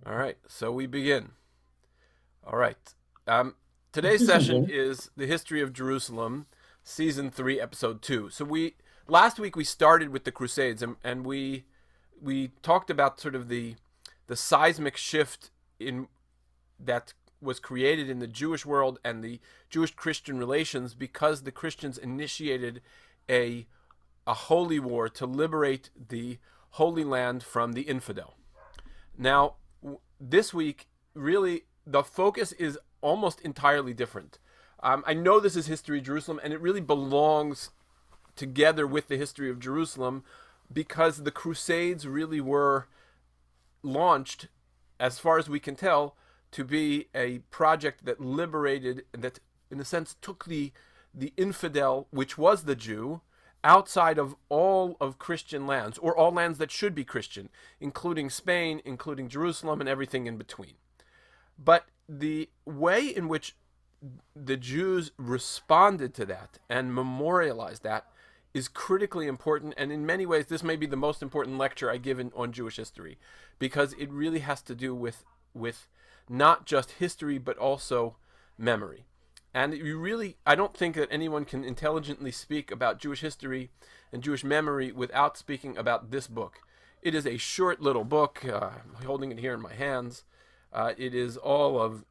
All right, so we begin. All right. Today's session is the history of Jerusalem, season 3, episode 2. So we last week we started with the Crusades, and we talked about sort of the seismic shift in that was created in the Jewish world and the Jewish-Christian relations because the Christians initiated a a holy war to liberate the Holy Land from the infidel. Now, this week, really, the focus is almost entirely different. I know this is history of Jerusalem, and it really belongs together with the history of Jerusalem because the Crusades really were launched, as far as we can tell, to be a project that liberated, that in a sense took the infidel, which was the Jew, outside of all of Christian lands, or all lands that should be Christian, including Spain, including Jerusalem, and everything in between. But the way in which the Jews responded to that and memorialized that is critically important. And in many ways, this may be the most important lecture I give on Jewish history, because it really has to do with not just history, but also memory. And you really, I don't think that anyone can intelligently speak about Jewish history and Jewish memory without speaking about this book. It is a short little book. I'm holding it here in my hands. It is all of,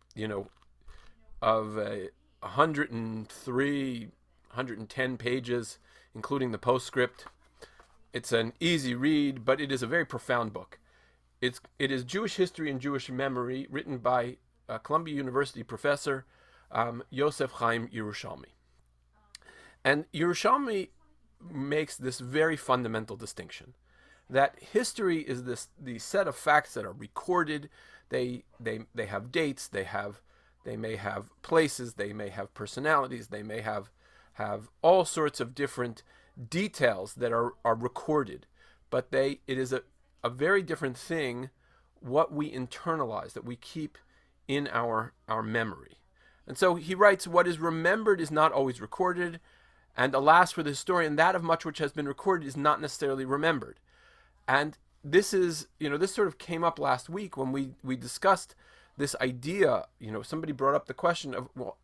of 103, 110 pages, including the postscript. It's an easy read, but it is a very profound book. It is Jewish history and Jewish memory, written by a Columbia University professor, Yosef Chaim Yerushalmi. And Yerushalmi makes this very fundamental distinction, that history is the set of facts that are recorded. They have dates, they may have places, they may have personalities, they may have all sorts of different details that are recorded. But it is a very different thing what we internalize, that we keep in our memory. And so he writes, what is remembered is not always recorded, and alas for the historian, that of much which has been recorded is not necessarily remembered. And this is, this sort of came up last week when we discussed this idea. Somebody brought up the question of, well,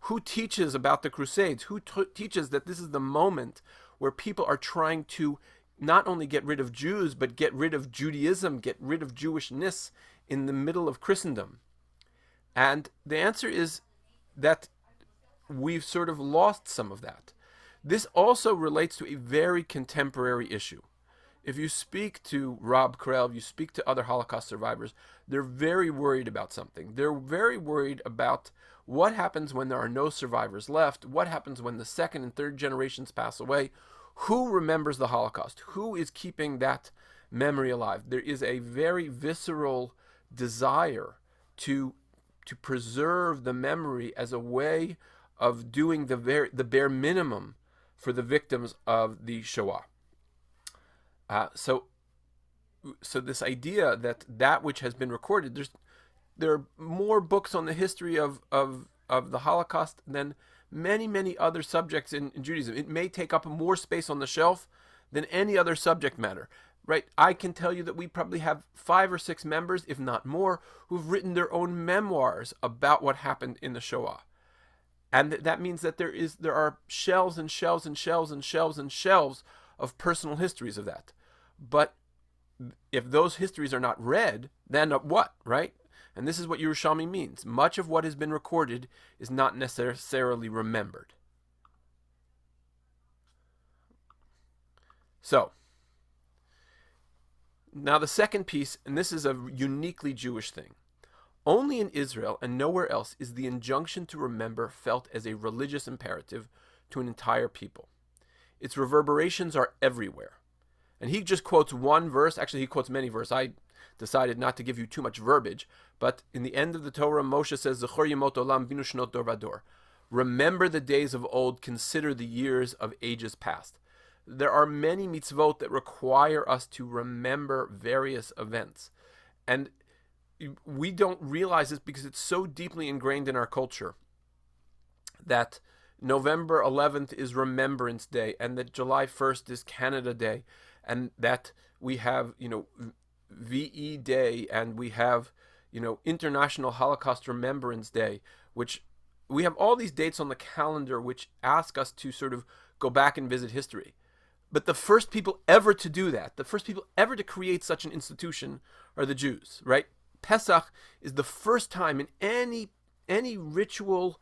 who teaches about the Crusades? Who teaches that this is the moment where people are trying to not only get rid of Jews, but get rid of Judaism, get rid of Jewishness in the middle of Christendom? And the answer is that we've sort of lost some of that. This also relates to a very contemporary issue. If you speak to Rob Krell, if you speak to other Holocaust survivors, they're very worried about something. They're very worried about what happens when there are no survivors left, what happens when the second and third generations pass away, who remembers the Holocaust, who is keeping that memory alive. There is a very visceral desire to preserve the memory as a way of doing the bare minimum for the victims of the Shoah. So this idea that which has been recorded, there are more books on the history of the Holocaust than many other subjects in Judaism. It may take up more space on the shelf than any other subject matter. Right, I can tell you that we probably have 5 or 6 members, if not more, who've written their own memoirs about what happened in the Shoah. And that means that there are shelves and shelves and shelves and shelves and shelves of personal histories of that. But if those histories are not read, then what, right? And this is what Yerushalmi means. Much of what has been recorded is not necessarily remembered. So, now the second piece, and this is a uniquely Jewish thing. Only in Israel and nowhere else is the injunction to remember felt as a religious imperative to an entire people. Its reverberations are everywhere. And he just quotes one verse. Actually, he quotes many verses. I decided not to give you too much verbiage. But in the end of the Torah, Moshe says, Zechor yemot olam binu shnot dor vador. Remember the days of old, consider the years of ages past. There are many mitzvot that require us to remember various events. And we don't realize this because it's so deeply ingrained in our culture that November 11th is Remembrance Day, and that July 1st is Canada Day, and that we have, VE Day, and we have, International Holocaust Remembrance Day, which we have all these dates on the calendar which ask us to sort of go back and visit history. But the first people ever to do that, the first people ever to create such an institution are the Jews, right? Pesach is the first time in any ritual,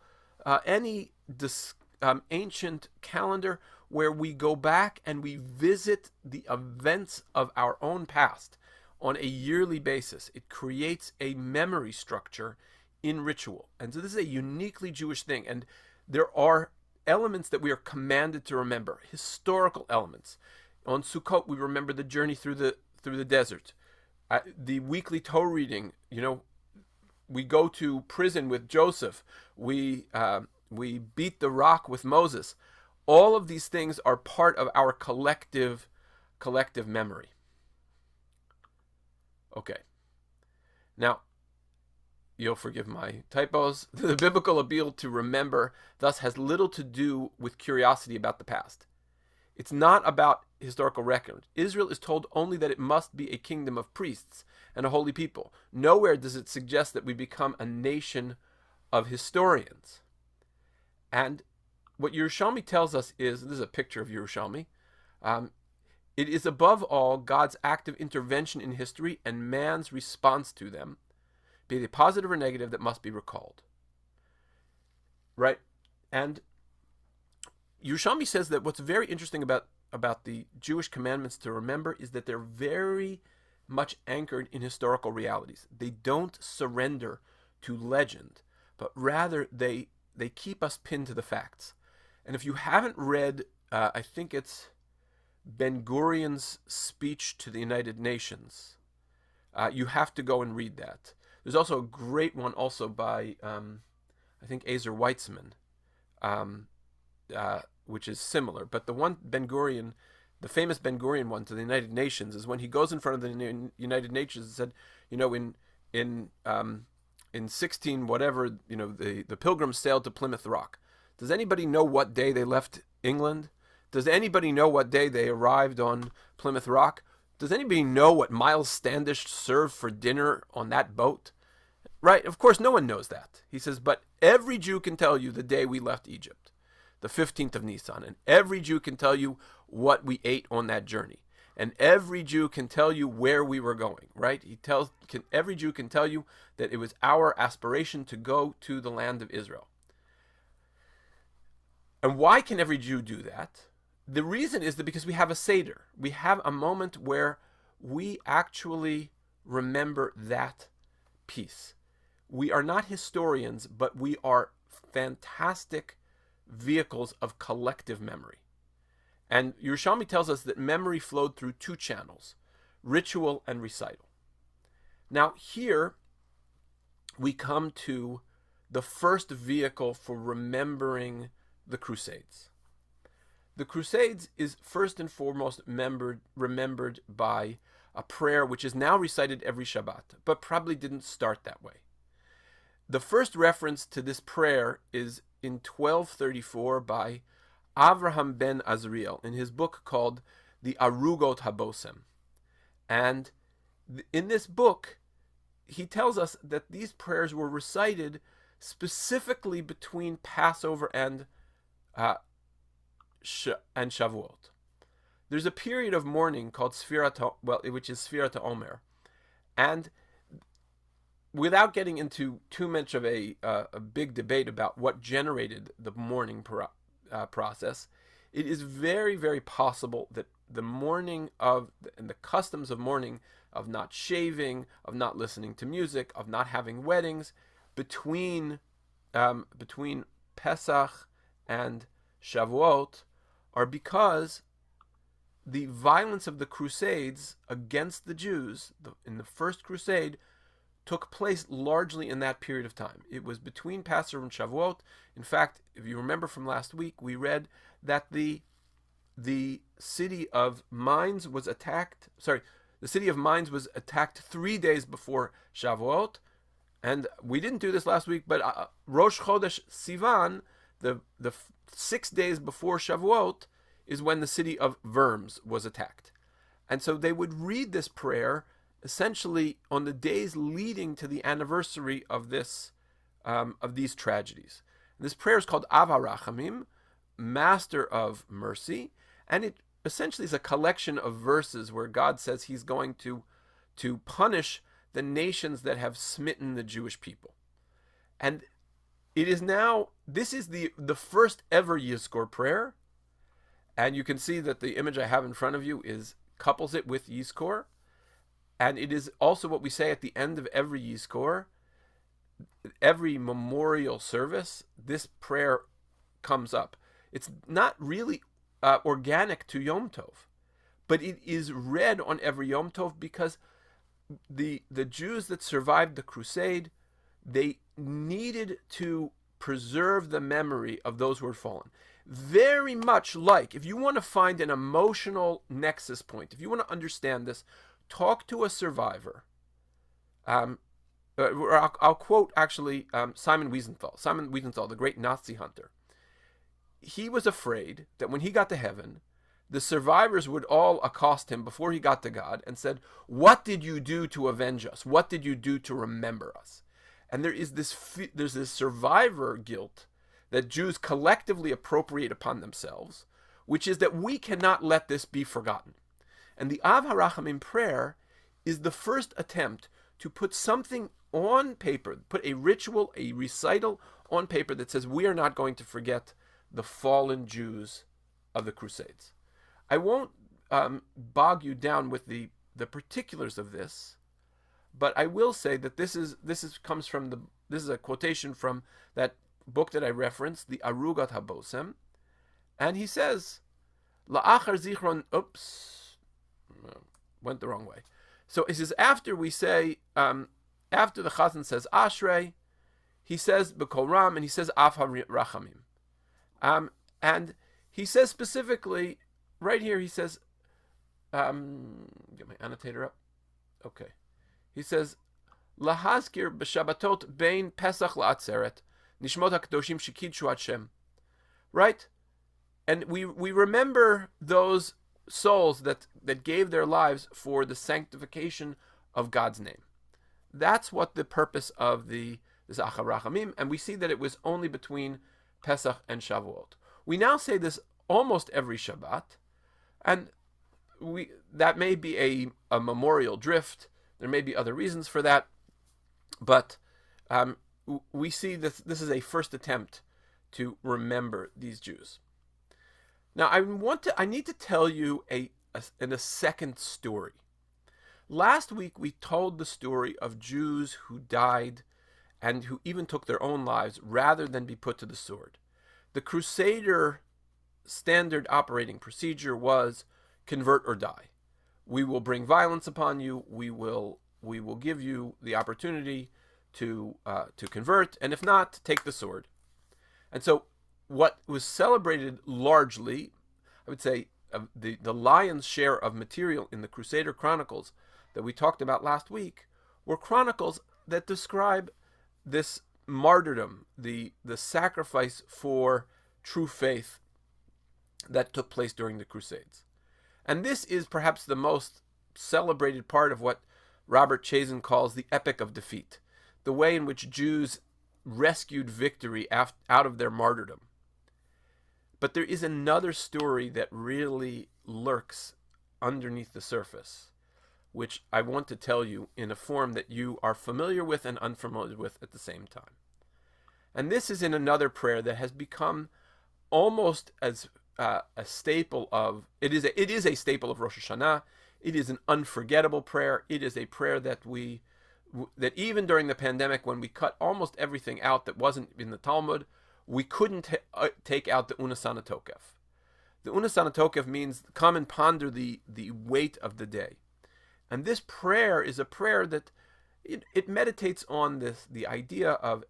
ancient calendar where we go back and we visit the events of our own past on a yearly basis. It creates a memory structure in ritual. And so this is a uniquely Jewish thing. And there are elements that we are commanded to remember, historical elements. On Sukkot, we remember the journey through the desert. The weekly Torah reading, we go to prison with Joseph. We beat the rock with Moses. All of these things are part of our collective memory. Okay. Now, you'll forgive my typos. The biblical appeal to remember thus has little to do with curiosity about the past. It's not about historical record. Israel is told only that it must be a kingdom of priests and a holy people. Nowhere does it suggest that we become a nation of historians. And what Yerushalmi tells us is, this is a picture of Yerushalmi, it is above all God's active intervention in history and man's response to them, be they positive or negative, that must be recalled. Right? And Yerushalmi says that what's very interesting about the Jewish commandments to remember is that they're very much anchored in historical realities. They don't surrender to legend, but rather they keep us pinned to the facts. And if you haven't read, I think it's Ben Gurion's speech to the United Nations, you have to go and read that. There's also a great one also by, I think, Ezer Weitzman, which is similar. But the one Ben Gurion, the famous Ben Gurion one to the United Nations, is when he goes in front of the United Nations and said, in 16 whatever, the Pilgrims sailed to Plymouth Rock. Does anybody know what day they left England? Does anybody know what day they arrived on Plymouth Rock? Does anybody know what Miles Standish served for dinner on that boat? Right? Of course, no one knows that. He says, but every Jew can tell you the day we left Egypt, the 15th of Nisan. And every Jew can tell you what we ate on that journey. And every Jew can tell you where we were going, right? Every Jew can tell you that it was our aspiration to go to the land of Israel. And why can every Jew do that? The reason is that because we have a Seder. We have a moment where we actually remember that piece. We are not historians, but we are fantastic vehicles of collective memory. And Yerushalmi tells us that memory flowed through two channels, ritual and recital. Now here we come to the first vehicle for remembering the Crusades. The Crusades is first and foremost remembered by a prayer which is now recited every Shabbat, but probably didn't start that way. The first reference to this prayer is in 1234 by Avraham ben Azriel in his book called The Arugot Habosem. And in this book, he tells us that these prayers were recited specifically between Passover and Shavuot. There's a period of mourning called which is Sfirat Omer, and without getting into too much of a big debate about what generated the mourning process, it is very, very possible that the mourning and the customs of mourning, of not shaving, of not listening to music, of not having weddings, between Pesach and Shavuot, are because the violence of the Crusades against the Jews in the First Crusade took place largely in that period of time. It was between Passover and Shavuot. In fact, if you remember from last week, we read that the city of Mainz was attacked. The city of Mainz was attacked 3 days before Shavuot, and we didn't do this last week. But Rosh Chodesh Sivan, the 6 days before Shavuot, is when the city of Worms was attacked. And so they would read this prayer essentially on the days leading to the anniversary of these tragedies. This prayer is called Av HaRachamim, Master of Mercy, and it essentially is a collection of verses where God says He's going to punish the nations that have smitten the Jewish people. And this is the first ever Yizkor prayer, and you can see that the image I have in front of you couples it with Yizkor, and it is also what we say at the end of every Yizkor, every memorial service. This prayer comes up. It's not really organic to Yom Tov, but it is read on every Yom Tov because the Jews that survived the Crusade, they needed to preserve the memory of those who had fallen. Very much like, if you want to find an emotional nexus point, if you want to understand this, talk to a survivor. I'll quote actually Simon Wiesenthal. Simon Wiesenthal, the great Nazi hunter. He was afraid that when he got to heaven, the survivors would all accost him before he got to God and said, "What did you do to avenge us? What did you do to remember us?" And there's this survivor guilt that Jews collectively appropriate upon themselves, which is that we cannot let this be forgotten. And the Av HaRachamim prayer is the first attempt to put something on paper, put a ritual, a recital on paper that says we are not going to forget the fallen Jews of the Crusades. I won't bog you down with the particulars of this, but I will say that this is a quotation from that book that I referenced, the Arugat HaBosem, and he says, "La'achar zichron." Oops, went the wrong way. So he says after we say, after the Chazan says Ashrei, he says B'kol Ram, and he says Av HaRachamim, and he says specifically right here. He says, get my annotator up. Okay. He says, "Lahazkir b'Shabbatot bein Pesach la'atzeret nishmot hakadoshim shekidshu Hashem." Right, and we remember those souls that gave their lives for the sanctification of God's name. That's what the purpose of this Av HaRachamim, and we see that it was only between Pesach and Shavuot. We now say this almost every Shabbat, and that may be a memorial drift. There may be other reasons for that, but we see this is a first attempt to remember these Jews. Now, I need to tell you a second story. Last week we told the story of Jews who died and who even took their own lives rather than be put to the sword. The Crusader standard operating procedure was convert or die. We will bring violence upon you. We will give you the opportunity to convert, and if not, take the sword. And so, what was celebrated largely, I would say, the lion's share of material in the Crusader Chronicles that we talked about last week were chronicles that describe this martyrdom, the sacrifice for true faith that took place during the Crusades. And this is perhaps the most celebrated part of what Robert Chazen calls the epic of defeat, the way in which Jews rescued victory out of their martyrdom. But there is another story that really lurks underneath the surface, which I want to tell you in a form that you are familiar with and unfamiliar with at the same time. And this is in another prayer that has become almost as a staple of, it is a staple of Rosh Hashanah. It is an unforgettable prayer. It is a prayer that that even during the pandemic, when we cut almost everything out that wasn't in the Talmud, we couldn't take out the Unasana Tokef. The Unasana Tokef means come and ponder the weight of the day. And this prayer is a prayer that it meditates on the idea of,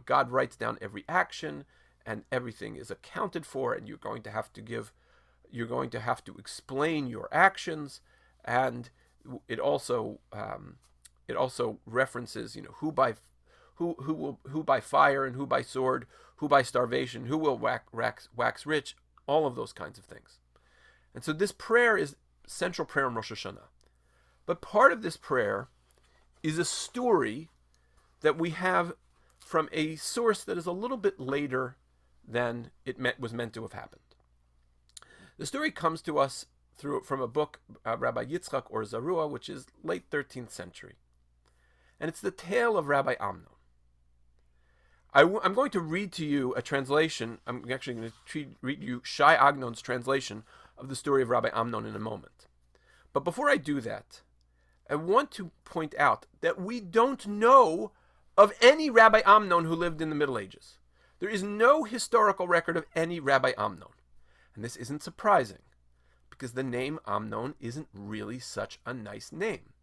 God writes down every action and everything is accounted for, and you're going to have to explain your actions, and it also references, who by fire and who by sword, who by starvation, who will wax rich, all of those kinds of things. And so this prayer is central prayer in Rosh Hashanah. But part of this prayer is a story that we have from a source that is a little bit later than was meant to have happened. The story comes to us from a book, Rabbi Yitzchak or Zarua, which is late 13th century. And it's the tale of Rabbi Amnon. I'm going to read to you a translation. I'm actually going to read you Shai Agnon's translation of the story of Rabbi Amnon in a moment. But before I do that, I want to point out that we don't know of any Rabbi Amnon who lived in the Middle Ages. There is no historical record of any Rabbi Amnon. And this isn't surprising, because the name Amnon isn't really such a nice name.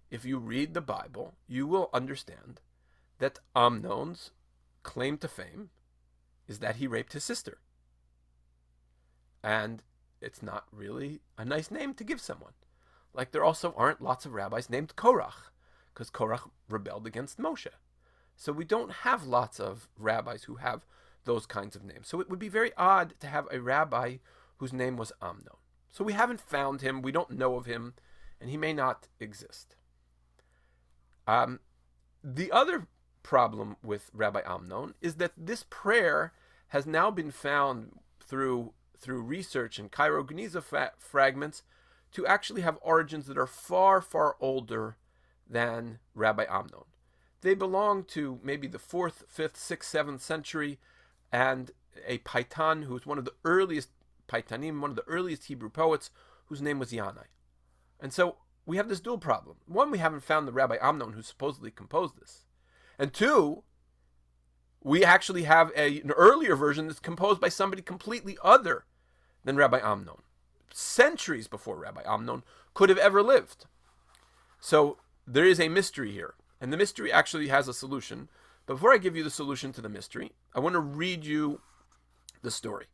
If you read the Bible, you will understand that Amnon's claim to fame is that he raped his sister. And it's not really a nice name to give someone. Like there also aren't lots of rabbis named Korach, because Korach rebelled against Moshe. So we don't have lots of rabbis who have those kinds of names. So it would be very odd to have a rabbi whose name was Amnon. So we haven't found him, we don't know of him, and he may not exist. The other problem with Rabbi Amnon is that this prayer has now been found through research and Cairo Geniza fragments to actually have origins that are far, far older than Rabbi Amnon. They belong to maybe the 4th, 5th, 6th, 7th century, and a Paitan who's one of the earliest Paitanim, one of the earliest Hebrew poets, whose name was Yanai. And so we have this dual problem. One, we haven't found the Rabbi Amnon who supposedly composed this. And two, we actually have an earlier version that's composed by somebody completely other than Rabbi Amnon, centuries before Rabbi Amnon could have ever lived. So there is a mystery here, and the mystery actually has a solution. But before I give you the solution to the mystery, I want to read you the story.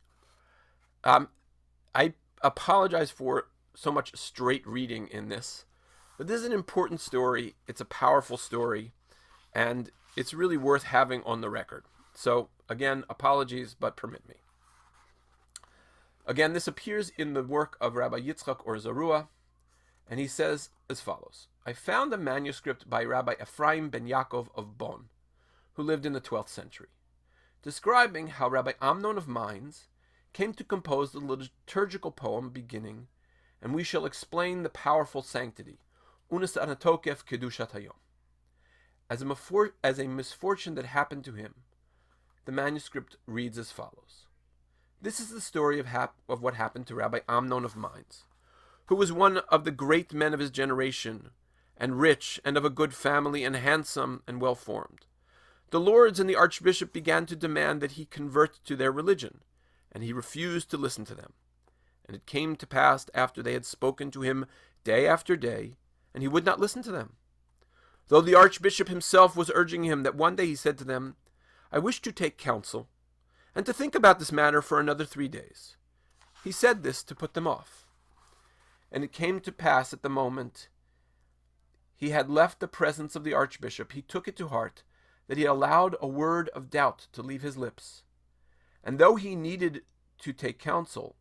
I apologize for so much straight reading in this, but this is an important story. It's a powerful story, and it's really worth having on the record. So again, apologies, but permit me. Again, this appears in the work of Rabbi Yitzchak or Zarua, and he says as follows. I found a manuscript by Rabbi Ephraim ben Yaakov of Bonn, who lived in the 12th century, describing how Rabbi Amnon of Mainz came to compose the liturgical poem beginning, and we shall explain the powerful sanctity, unis anatokef kedushat hayom. As a misfortune that happened to him, the manuscript reads as follows. This is the story of what happened to Rabbi Amnon of Mainz, who was one of the great men of his generation, and rich, and of a good family, and handsome, and well-formed. The lords and the archbishop began to demand that he convert to their religion, and he refused to listen to them. And it came to pass after they had spoken to him day after day, and he would not listen to them. Though the archbishop himself was urging him, that one day he said to them, I wish to take counsel, and to think about this matter for another 3 days. He said this to put them off. And it came to pass at the moment he had left the presence of the archbishop, he took it to heart that he allowed a word of doubt to leave his lips. And though he needed to take counsel,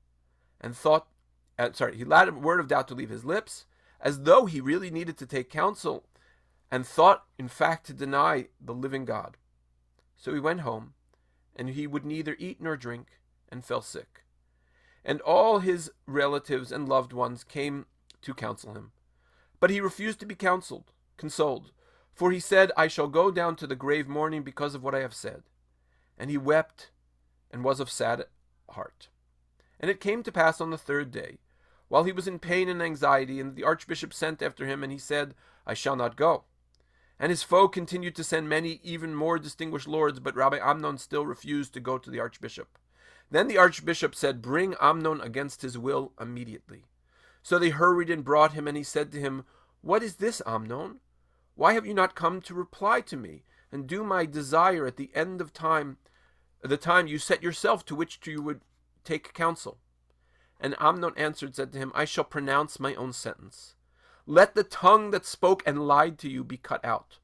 and he allowed a word of doubt to leave his lips, as though he really needed to take counsel, and thought, in fact, to deny the living God. So he went home, and he would neither eat nor drink, and fell sick. And all his relatives and loved ones came to counsel him. But he refused to be consoled, for he said, I shall go down to the grave mourning because of what I have said. And he wept, and was of sad heart. And it came to pass on the 3rd day, while he was in pain and anxiety, and the archbishop sent after him, and he said, I shall not go. And his foe continued to send many even more distinguished lords, but Rabbi Amnon still refused to go to the archbishop. Then the archbishop said, bring Amnon against his will immediately. So they hurried and brought him, and he said to him, What is this, Amnon? Why have you not come to reply to me, and do my desire at the end of time, the time you set yourself to which you would take counsel? And Amnon answered, said to him, I shall pronounce my own sentence. Let the tongue that spoke and lied to you be cut out.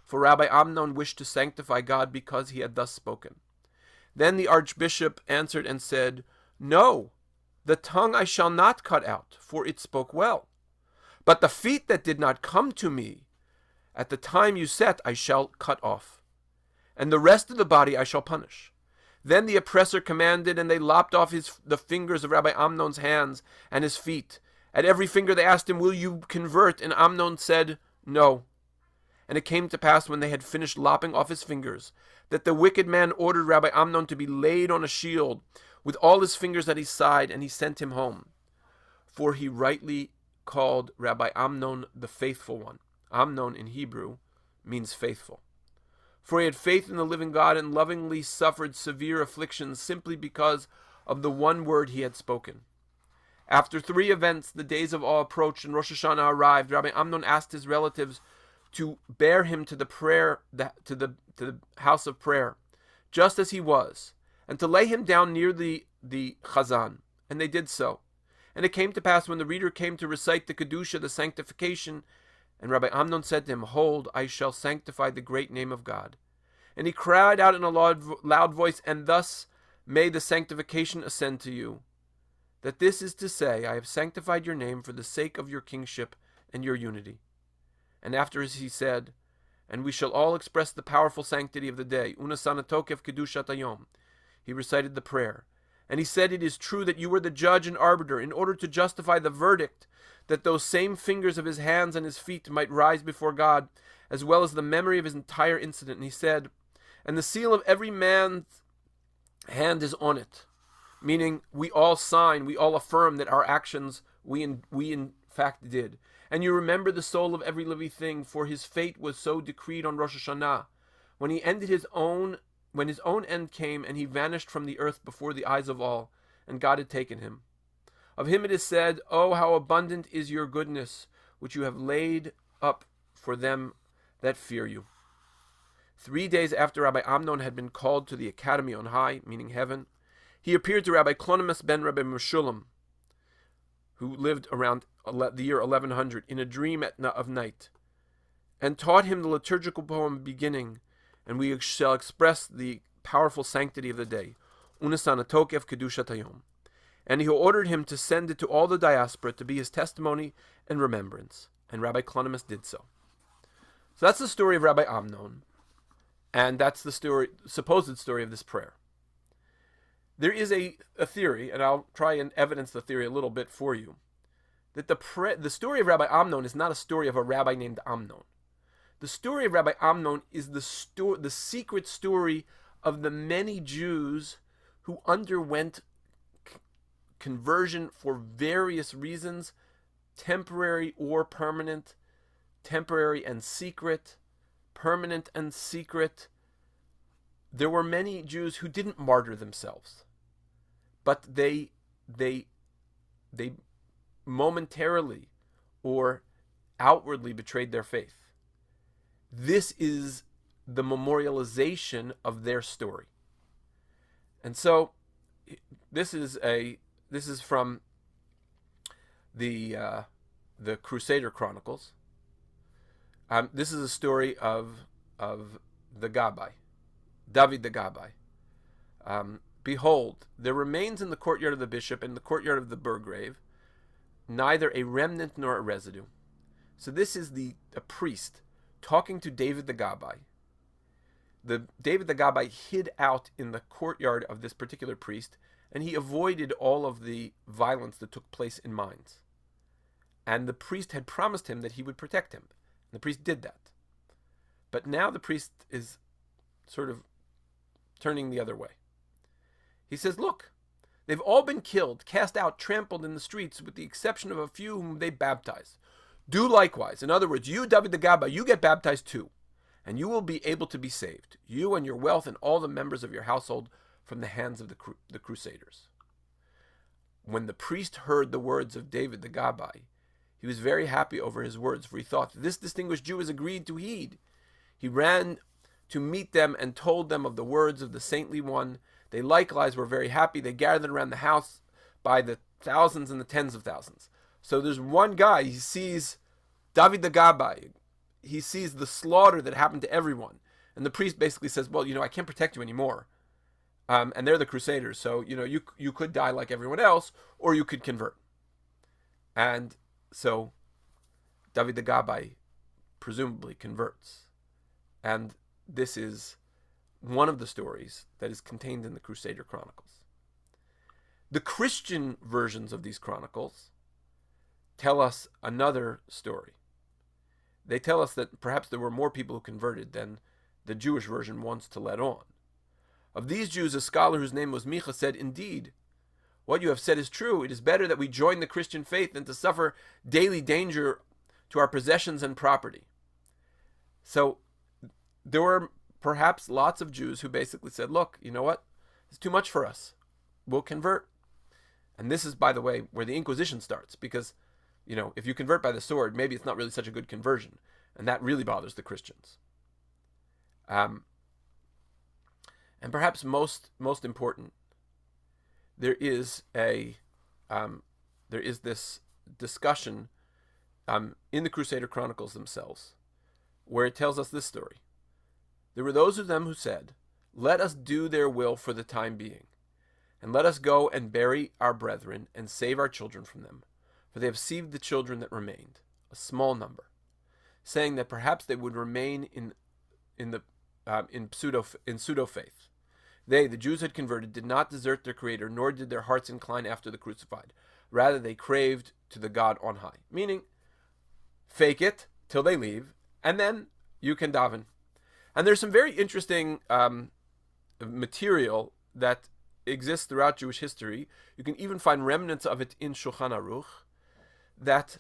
For Rabbi Amnon wished to sanctify God because he had thus spoken. Then the archbishop answered and said, No, the tongue I shall not cut out, for it spoke well. But the feet that did not come to me at the time you set I shall cut off, and the rest of the body I shall punish. Then the oppressor commanded, and they lopped off the fingers of Rabbi Amnon's hands and his feet. At every finger they asked him, "Will you convert?" And Amnon said, "No." And it came to pass, when they had finished lopping off his fingers, that the wicked man ordered Rabbi Amnon to be laid on a shield, with all his fingers at his side, and he sent him home. For he rightly called Rabbi Amnon the faithful one. Amnon in Hebrew means faithful. For he had faith in the living God, and lovingly suffered severe afflictions simply because of the one word he had spoken. After 3 events, the days of awe approached, and Rosh Hashanah arrived. Rabbi Amnon asked his relatives to bear him to the house of prayer, just as he was, and to lay him down near the Chazan. And they did so. And it came to pass, when the reader came to recite the Kedusha, the sanctification, and Rabbi Amnon said to him, "Hold, I shall sanctify the great name of God." And he cried out in a loud voice, "And thus may the sanctification ascend to you. That this is to say, I have sanctified your name for the sake of your kingship and your unity." And after he said, "And we shall all express the powerful sanctity of the day, Unasanatokef Kedushat Hayom." He recited the prayer. And he said, "It is true that you were the judge and arbiter, in order to justify the verdict, that those same fingers of his hands and his feet might rise before God, as well as the memory of his entire incident." And he said, "And the seal of every man's hand is on it," meaning we all sign, we all affirm that our actions we in fact did. "And you remember the soul of every living thing, for his fate was so decreed on Rosh Hashanah, when his own end came, and he vanished from the earth before the eyes of all, and God had taken him. Of him it is said, 'Oh, how abundant is your goodness, which you have laid up for them that fear you.'" 3 days after Rabbi Amnon had been called to the academy on high, meaning heaven, he appeared to Rabbi Clonimus ben Rabbi Meshulam, who lived around the year 1100, in a dream of night, and taught him the liturgical poem beginning, "And we shall express the powerful sanctity of the day, Unasanatokef Kedushat Hayom." And he ordered him to send it to all the diaspora to be his testimony and remembrance. And Rabbi Clonimus did so. So that's the story of Rabbi Amnon. And that's the supposed story of this prayer. There is a theory, and I'll try and evidence the theory a little bit for you, that the story of Rabbi Amnon is not a story of a rabbi named Amnon. The story of Rabbi Amnon is the secret story of the many Jews who underwent conversion for various reasons, temporary or permanent, temporary and secret, permanent and secret. There were many Jews who didn't martyr themselves, but they momentarily or outwardly betrayed their faith. This is the memorialization of their story. And so this is from the Crusader Chronicles. This is a story of the Rabbi, David the Rabbi. "Behold, there remains in the courtyard of the bishop and the courtyard of the Burgrave neither a remnant nor a residue." So this is a priest talking to David the Rabbi. David the Rabbi hid out in the courtyard of this particular priest, and he avoided all of the violence that took place in mines. And the priest had promised him that he would protect him. And the priest did that. But now the priest is sort of turning the other way. He says, "Look, they've all been killed, cast out, trampled in the streets, with the exception of a few whom they baptized. Do likewise." In other words, you, David the Rabbi, you get baptized too, and you will be able to be saved, you and your wealth and all the members of your household, from the hands of the Crusaders. When the priest heard the words of David the Rabbi, he was very happy over his words, for he thought, "This distinguished Jew has agreed to heed." He ran to meet them and told them of the words of the saintly one. They likewise were very happy. They gathered around the house by the thousands and the tens of thousands. So there's one guy, he sees David the Rabbi. He sees the slaughter that happened to everyone. And the priest basically says, "Well, I can't protect you anymore. And they're the Crusaders, so, you could die like everyone else, or you could convert." And so David the Gabbai presumably converts. And this is one of the stories that is contained in the Crusader Chronicles. The Christian versions of these chronicles tell us another story. They tell us that perhaps there were more people who converted than the Jewish version wants to let on. Of these Jews, a scholar whose name was Micha said, "Indeed, what you have said is true. It is better that we join the Christian faith than to suffer daily danger to our possessions and property." So there were perhaps lots of Jews who basically said, look, you know what? It's too much for us. We'll convert. And this is, by the way, where the Inquisition starts, because, if you convert by the sword, maybe it's not really such a good conversion. And that really bothers the Christians. And perhaps most important, there is this discussion in the Crusader Chronicles themselves, where it tells us this story. There were those of them who said, "Let us do their will for the time being, and let us go and bury our brethren and save our children from them, for they have saved the children that remained, a small number," saying that perhaps they would remain in pseudo faith. They, the Jews had converted, did not desert their Creator, nor did their hearts incline after the crucified. Rather, they craved to the God on high. Meaning, fake it till they leave, and then you can daven. And there's some very interesting material that exists throughout Jewish history. You can even find remnants of it in Shulchan Aruch, that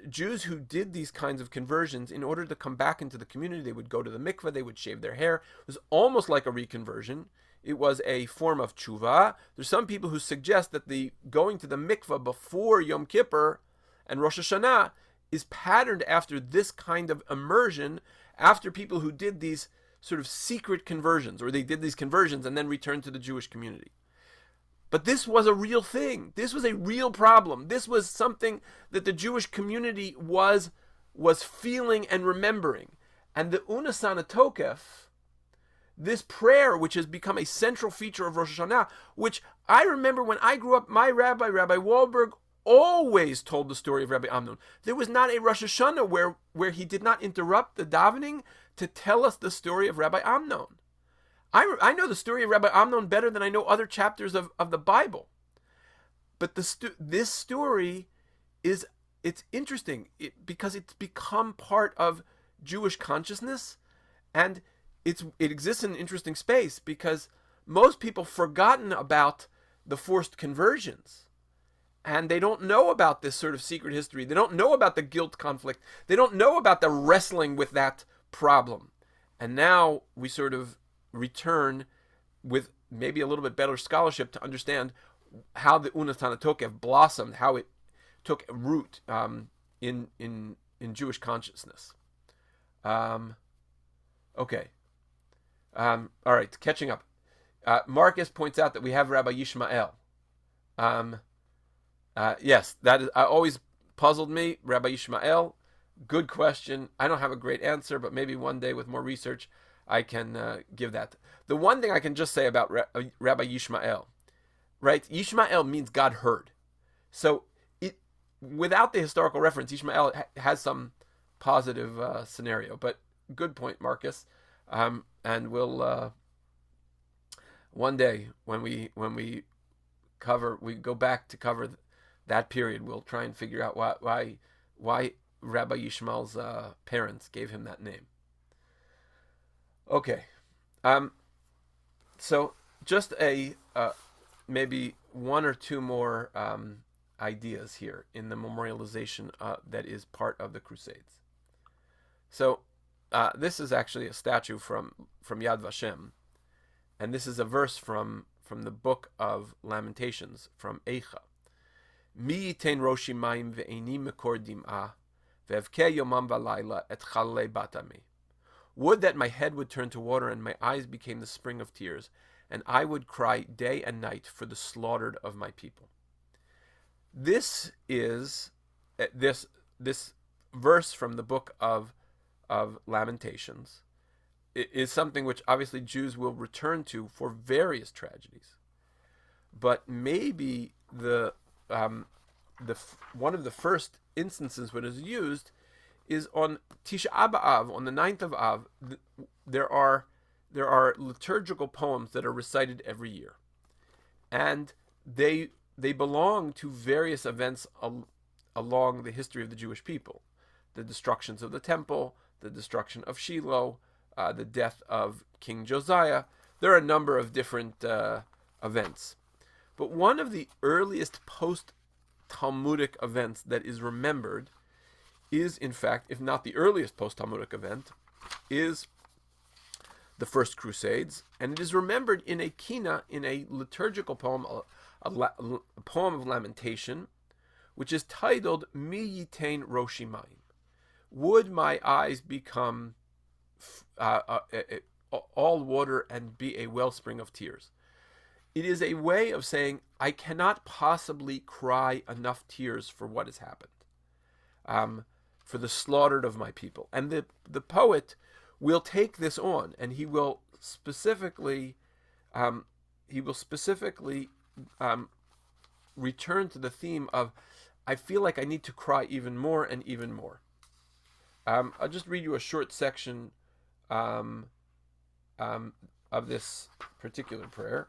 Jews who did these kinds of conversions, in order to come back into the community, they would go to the mikveh, they would shave their hair. It was almost like a reconversion. It was a form of tshuva. There's some people who suggest that the going to the mikveh before Yom Kippur and Rosh Hashanah is patterned after this kind of immersion, after people who did these sort of secret conversions, or they did these conversions and then returned to the Jewish community. But this was a real thing. This was a real problem. This was something that the Jewish community was feeling and remembering. And the Unasana Tokef, this prayer, which has become a central feature of Rosh Hashanah, which I remember when I grew up, my rabbi, Rabbi Wahlberg, always told the story of Rabbi Amnon. There was not a Rosh Hashanah where he did not interrupt the davening to tell us the story of Rabbi Amnon. I know the story of Rabbi Amnon better than I know other chapters of the Bible. But this story it's interesting because it's become part of Jewish consciousness, and it exists in an interesting space because most people forgotten about the forced conversions. And they don't know about this sort of secret history. They don't know about the guilt conflict. They don't know about the wrestling with that problem. And now we sort of return with maybe a little bit better scholarship to understand how the Unatana Tokev blossomed, how it took root in Jewish consciousness. Okay. All right, catching up. Marcus points out that we have Rabbi Yishmael. Yes, that is always puzzled me. Rabbi Yishmael, good question. I don't have a great answer, but maybe one day with more research I can give that. The one thing I can just say about Rabbi Yishmael, right? Yishmael means God heard. So without the historical reference, Yishmael has some positive scenario. But good point, Marcus. And we'll one day when we go back to cover that period, we'll try and figure out why Rabbi Yishmael's parents gave him that name. Okay, so just maybe one or two more ideas here in the memorialization that is part of the Crusades. So this is actually a statue from Yad Vashem, and this is a verse from the book of Lamentations from Eicha. Mi yitein roshi mayim ve'eini mekor dim'ah ve'evkeh yomam v'layla et chalei batami. Would that my head would turn to water and my eyes became the spring of tears, and I would cry day and night for the slaughtered of my people. This is this verse from the book of Lamentations. It is something which obviously Jews will return to for various tragedies, but maybe one of the first instances when it is used is on Tisha B'Av, on the 9th of Av. There are liturgical poems that are recited every year, and they belong to various events along the history of the Jewish people: the destructions of the temple, the destruction of Shiloh, the death of King Josiah. There are a number of different events, but one of the earliest post-Talmudic events that is remembered is, in fact, if not the earliest post-Talmudic event, is the First Crusades, and it is remembered in a kina, in a liturgical poem, a poem of lamentation, which is titled Mi Yitain Roshi Mayim. Would my eyes become all water and be a wellspring of tears? It is a way of saying, I cannot possibly cry enough tears for what has happened, for the slaughtered of my people. And the poet will take this on, and he will specifically return to the theme of, I feel like I need to cry even more and even more. I'll just read you a short section of this particular prayer.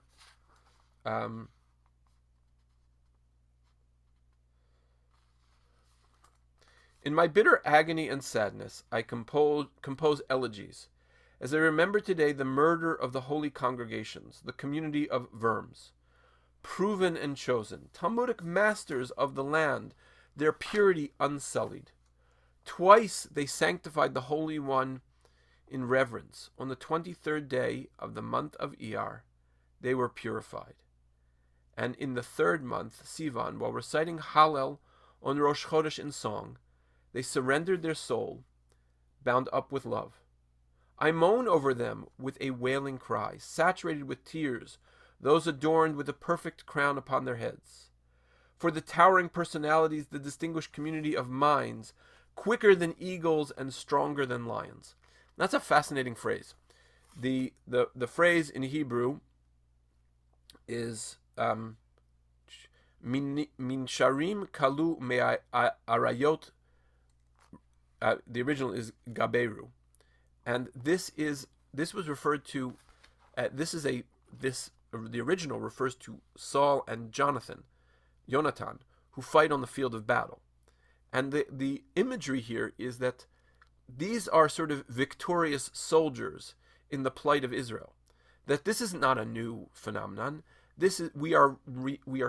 In my bitter agony and sadness, I compose elegies, as I remember today the murder of the holy congregations, the community of Worms, proven and chosen, Talmudic masters of the land, their purity unsullied. Twice they sanctified the Holy One in reverence. On the 23rd day of the month of Iyar, they were purified. And in the 3rd month, Sivan, while reciting Hallel on Rosh Chodesh in song, they surrendered their soul, bound up with love. I moan over them with a wailing cry, saturated with tears, those adorned with a perfect crown upon their heads. For the towering personalities, the distinguished community of minds, quicker than eagles and stronger than lions. That's a fascinating phrase. The phrase in Hebrew is min sharim kalu me'arayot. The original is gaberu, and the original refers to Saul and Jonathan, who fight on the field of battle. And the imagery here is that these are sort of victorious soldiers in the plight of Israel. That this is not a new phenomenon. We are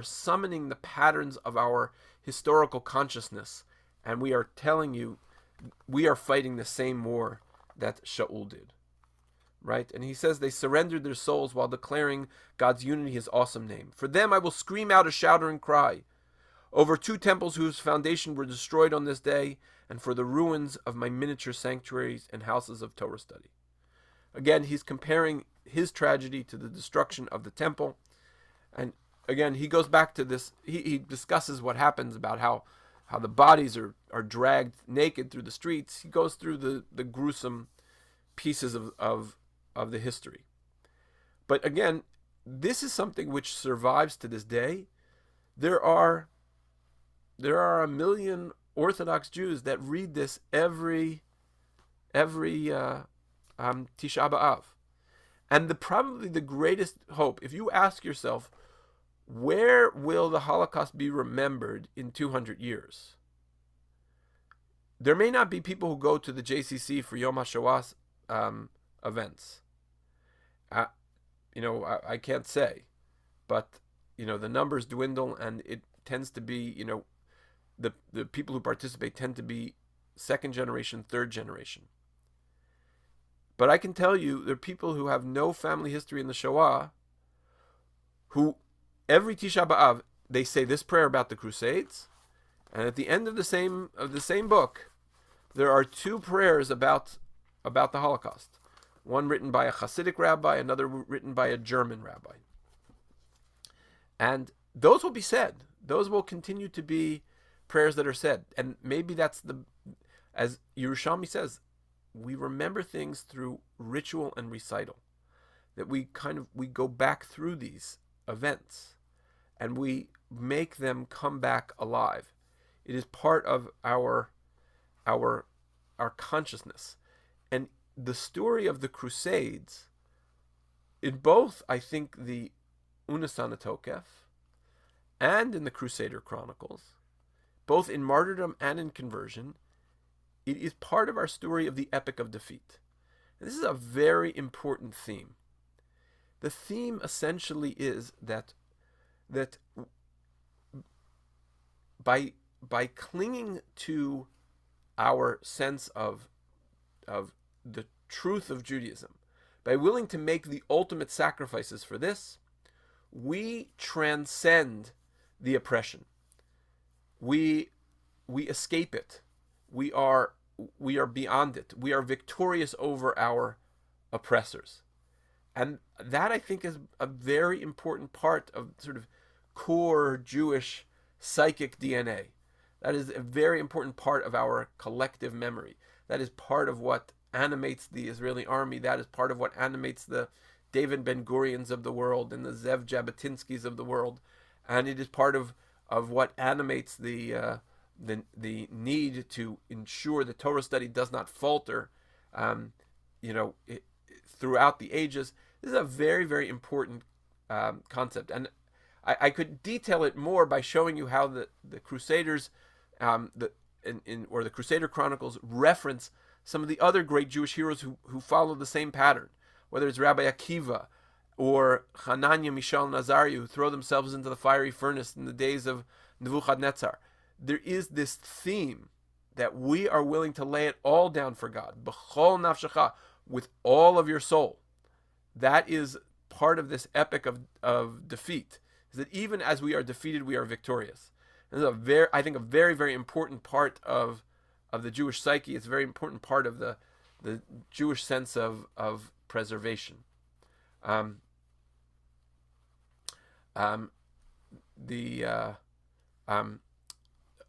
summoning the patterns of our historical consciousness, and we are telling you we are fighting the same war that Shaul did. Right? And he says they surrendered their souls while declaring God's unity, his awesome name. For them I will scream out a shouting cry over 2 temples whose foundation were destroyed on this day, and for the ruins of my miniature sanctuaries and houses of Torah study. Again, he's comparing his tragedy to the destruction of the temple. And again, he goes back to this. He discusses what happens about how the bodies are dragged naked through the streets. He goes through the gruesome pieces of the history. But again, this is something which survives to this day. There are 1 million Orthodox Jews that read this every Tisha B'Av. And probably the greatest hope, if you ask yourself, where will the Holocaust be remembered in 200 years? There may not be people who go to the JCC for Yom HaShoah events. I can't say, but the numbers dwindle, and it tends to be the people who participate tend to be 2nd generation, 3rd generation. But I can tell you, there are people who have no family history in the Shoah, who every Tisha B'Av they say this prayer about the Crusades, and at the end of the same book, there are 2 prayers about the Holocaust. One written by a Hasidic rabbi, another written by a German rabbi. And those will be said. Those will continue to be prayers that are said. And maybe that's as Yerushalmi says, we remember things through ritual and recital. That we go back through these events and we make them come back alive. It is part of our consciousness. And the story of the Crusades, in both, I think, the Unisana Tokef and in the Crusader Chronicles, both in martyrdom and in conversion, it is part of our story of the epic of defeat. And this is a very important theme. The theme essentially is that by clinging to our sense of the truth of Judaism, by willing to make the ultimate sacrifices for this, we transcend the oppression. We escape it. We are beyond it. We are victorious over our oppressors. And that, I think, is a very important part of sort of core Jewish psychic DNA. That is a very important part of our collective memory. That is part of what animates the Israeli army. That is part of what animates the David Ben Gurions of the world and the Zev Jabotinskys of the world. And it is part of what animates the need to ensure the Torah study does not falter, throughout the ages. This is a very, very important concept, and I could detail it more by showing you how the Crusaders, or the Crusader Chronicles reference some of the other great Jewish heroes who follow the same pattern, whether it's Rabbi Akiva or Hananiah, Mishael, and Azariah, who throw themselves into the fiery furnace in the days of Nebuchadnezzar. There is this theme that we are willing to lay it all down for God, b'chol nafshecha, with all of your soul. That is part of this epic of defeat, is that even as we are defeated, we are victorious. And this is I think a very, very important part of the Jewish psyche. It's a very important part of the Jewish sense of preservation.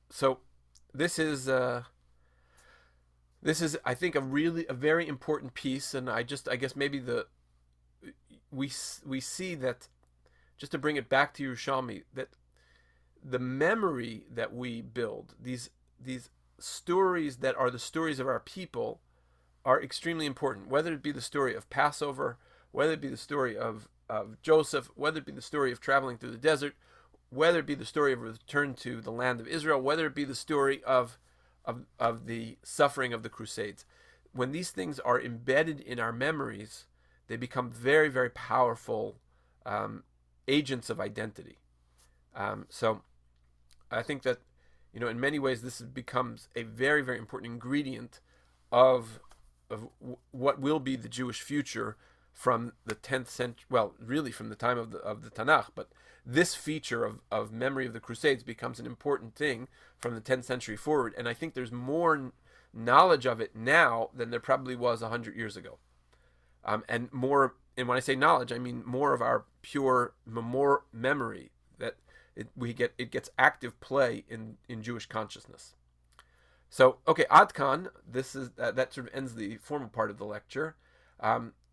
So this is I think a very important piece, and I guess maybe we see that, just to bring it back to Yerushalmi, that the memory that we build, these stories that are the stories of our people, are extremely important. Whether it be the story of Passover, whether it be the story of Joseph, whether it be the story of traveling through the desert, whether it be the story of return to the land of Israel, whether it be the story of the suffering of the Crusades. When these things are embedded in our memories, they become very, very powerful agents of identity. So I think that, in many ways, this becomes a very, very important ingredient of what will be the Jewish future from the 10th century, well, really from the time of the Tanakh, but this feature of memory of the Crusades becomes an important thing from the 10th century forward, and I think there's more knowledge of it now than there probably was 100 years ago. And when I say knowledge, I mean more of our pure memory, that it gets active play in Jewish consciousness. So, okay, Adkan, that sort of ends the formal part of the lecture.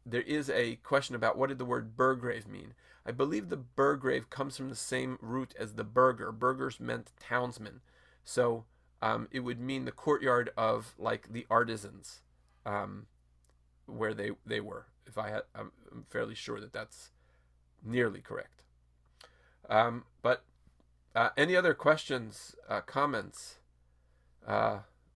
There is a question about what did the word Burgrave mean. I believe the Burgrave comes from the same root as the burgher. Burghers meant townsmen. So it would mean the courtyard of, like, the artisans, where they were. I'm fairly sure that that's nearly correct. But any other questions, comments?